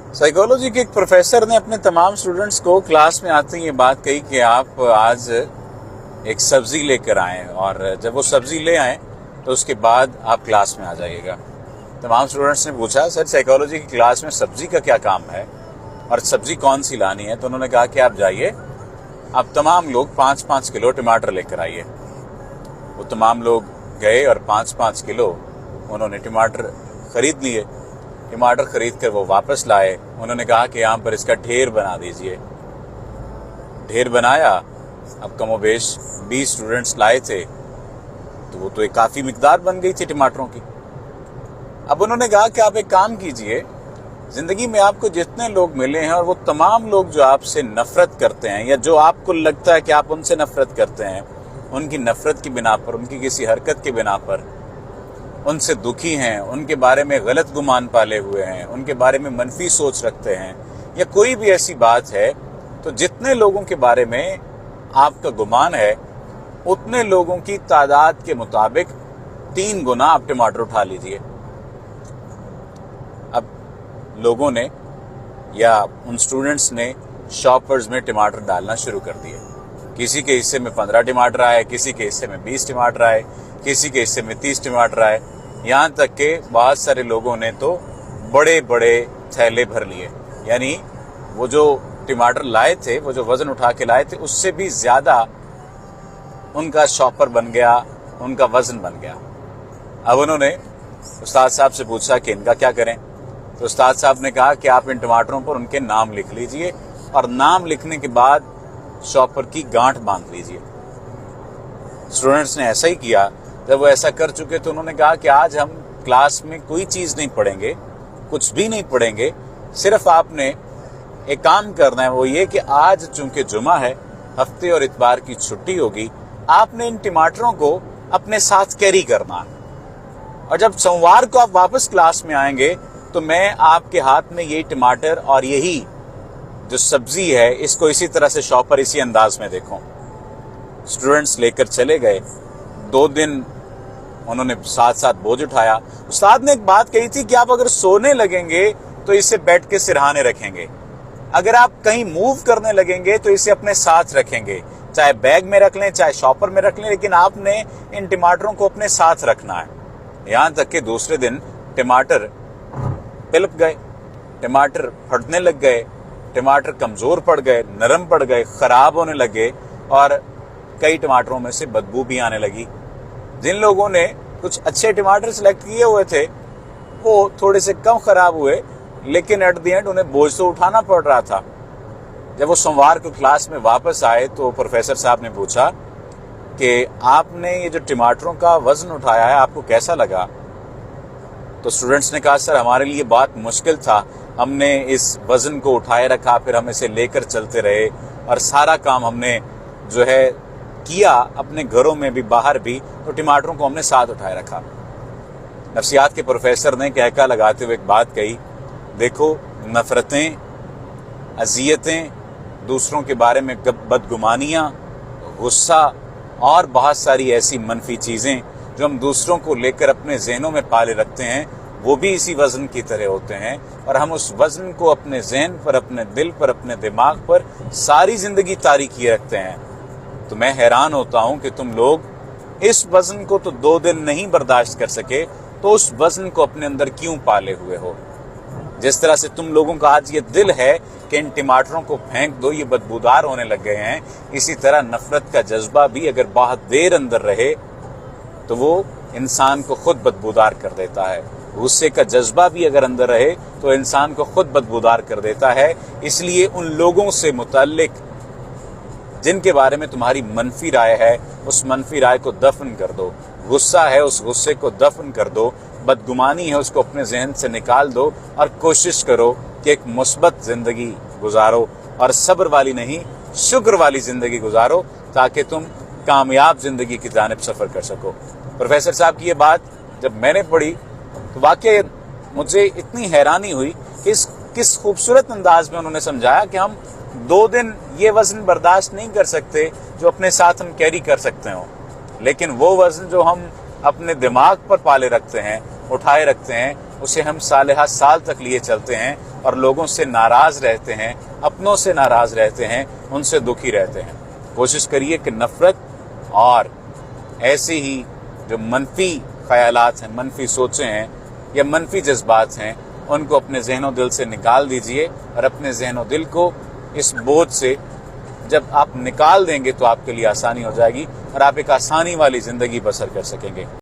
Psychology के एक professor ने अपने तमाम स्टूडेंट्स को क्लास में आते ही ये बात कही कि आप आज एक सब्जी लेकर आएं और जब वो सब्जी ले आएं तो उसके बाद आप क्लास में आ जाइएगा। तमाम स्टूडेंट्स ने पूछा, सर साइकोलॉजी की क्लास में सब्जी का क्या काम है और सब्जी कौन सी लानी है? तो उन्होंने कहा कि आप जाइए, आप तमाम लोग 5-5 किलो टमाटर लेकर आइए। वो तमाम लोग गए और 5-5 किलो उन्होंने टमाटर खरीद लिए। टमाटर खरीद कर वो वापस लाए। उन्होंने कहा कि यहाँ पर इसका ढेर बना दीजिए। ढेर बनाया। अब कमोबेश 20 स्टूडेंट्स लाए थे तो वो तो एक काफ़ी मिकदार बन गई थी टमाटरों की। अब उन्होंने कहा कि आप एक काम कीजिए, ज़िंदगी में आपको जितने लोग मिले हैं और वो तमाम लोग जो आपसे नफ़रत करते हैं या जो आपको लगता है कि आप उनसे नफ़रत करते हैं, उनकी नफ़रत की बिना पर, उनकी किसी हरकत की बिना पर उनसे दुखी हैं, उनके बारे में गलत गुमान पाले हुए हैं, उनके बारे में मनफी सोच रखते हैं या कोई भी ऐसी बात है, तो जितने लोगों के बारे में आपका गुमान है उतने लोगों की तादाद के मुताबिक 3 गुना आप टमाटर उठा लीजिए। अब लोगों ने या उन स्टूडेंट्स ने शॉपर्स में टमाटर डालना शुरू कर दिए। किसी के हिस्से में 15 टमाटर आए, किसी के हिस्से में 20 टमाटर आए, किसी के हिस्से में 30 टमाटर आए, यहाँ तक कि बहुत सारे लोगों ने तो बड़े बड़े थैले भर लिए। यानी वो जो टमाटर लाए थे, वो जो वजन उठा के लाए थे, उससे भी ज्यादा उनका शॉपर बन गया, उनका वजन बन गया। अब उन्होंने उस्ताद साहब से पूछा कि इनका क्या करें? तो उस्ताद साहब ने कहा कि आप इन टमाटरों पर उनके नाम लिख लीजिए और नाम लिखने के बाद शॉपर की गांठ बांध लीजिए। स्टूडेंट्स ने ऐसा ही किया। जब वो ऐसा कर चुके तो उन्होंने कहा कि आज हम क्लास में कोई चीज़ नहीं पढ़ेंगे, कुछ भी नहीं पढ़ेंगे, सिर्फ आपने एक काम करना है, वो ये कि आज चूंकि जुमा है, हफ्ते और इतवार की छुट्टी होगी, आपने इन टमाटरों को अपने साथ कैरी करना है और जब सोमवार को आप वापस क्लास में आएंगे तो मैं आपके हाथ में ये टमाटर और यही जो सब्जी है इसको इसी तरह से शॉपर इसी अंदाज में देखूं। स्टूडेंट्स लेकर चले गए। 2 दिन उन्होंने साथ साथ बोझ उठाया। उस्ताद ने एक बात कही थी कि आप अगर सोने लगेंगे तो इसे बेड के सिरहाने रखेंगे, अगर आप कहीं मूव करने लगेंगे तो इसे अपने साथ रखेंगे, चाहे बैग में रख लें, चाहे शॉपर में रख लें, लेकिन आपने इन टमाटरों को अपने साथ रखना है। यहाँ तक कि दूसरे दिन टमाटर पिलप गए, टमाटर फटने लग गए, टमाटर कमजोर पड़ गए, नरम पड़ गए, खराब होने लगे और कई टमाटरों में से बदबू भी आने लगी। जिन लोगों ने कुछ अच्छे टमाटर सेलेक्ट किए हुए थे वो थोड़े से कम खराब हुए, लेकिन एट द एंड उन्हें बोझ तो उठाना पड़ रहा था। जब वो सोमवार को क्लास में वापस आए तो प्रोफेसर साहब ने पूछा कि आपने ये जो टमाटरों का वजन उठाया है आपको कैसा लगा? तो स्टूडेंट्स ने कहा, सर हमारे लिए बहुत मुश्किल था, हमने इस वजन को उठाए रखा, फिर हम इसे लेकर चलते रहे और सारा काम हमने जो है किया, अपने घरों में भी बाहर भी, तो टमाटरों को हमने साथ उठाए रखा। नफ्सियात के प्रोफेसर ने कहका लगाते हुए एक बात कही, देखो नफरतें, अजियतें, दूसरों के बारे में बदगुमानियाँ, गुस्सा और बहुत सारी ऐसी मनफी चीज़ें जो हम दूसरों को लेकर अपने जहनों में पाले रखते हैं, वो भी इसी वजन की तरह होते हैं और हम उस वजन को अपने जहन पर, अपने दिल पर, अपने दिमाग पर सारी जिंदगी तारी किए रखते हैं। तो मैं हैरान होता हूं कि तुम लोग इस वजन को तो 2 दिन नहीं बर्दाश्त कर सके, तो उस वजन को अपने अंदर क्यों पाले हुए हो? जिस तरह से तुम लोगों का आज ये दिल है कि इन टमाटरों को फेंक दो, ये बदबूदार होने लग गए हैं, इसी तरह नफरत का जज्बा भी अगर बहुत देर अंदर रहे तो वो इंसान को खुद बदबूदार कर देता है। गुस्से का जज्बा भी अगर अंदर रहे तो इंसान को खुद बदबूदार कर देता है। इसलिए उन लोगों से मुताल्लिक जिनके बारे में तुम्हारी मनफी राय है, उस मनफी राय को दफन कर दो। गुस्सा है, उस गुस्से को दफन कर दो। बदगुमानी है, उसको अपने जहन से निकाल दो और कोशिश करो कि एक मुस्बत जिंदगी गुजारो और सब्र वाली नहीं, शुक्र वाली जिंदगी गुजारो, ताकि तुम कामयाब जिंदगी की जानिब सफर कर सको। प्रोफेसर साहब की ये बात जब मैंने पढ़ी तो वाकई मुझे इतनी हैरानी हुई कि किस खूबसूरत अंदाज में उन्होंने समझाया कि हम 2 दिन ये वजन बर्दाश्त नहीं कर सकते जो अपने साथ हम कैरी कर सकते हो, लेकिन वो वजन जो हम अपने दिमाग पर पाले रखते हैं, उठाए रखते हैं, اسے ہم سالہ سال تک لیے چلتے ہیں اور لوگوں سے ناراض رہتے ہیں، اپنوں سے ناراض رہتے ہیں، ان سے دکھی رہتے ہیں۔ کوشش کریے کہ نفرت اور ایسے ہی جو منفی خیالات ہیں، منفی سوچیں ہیں یا منفی جذبات ہیں، ان کو اپنے ذہن و دل سے نکال دیجئے، اور اپنے ذہن و دل کو اس بوجھ سے جب آپ نکال دیں گے تو آپ کے لیے آسانی ہو جائے گی اور آپ ایک آسانی والی زندگی بسر کر سکیں گے۔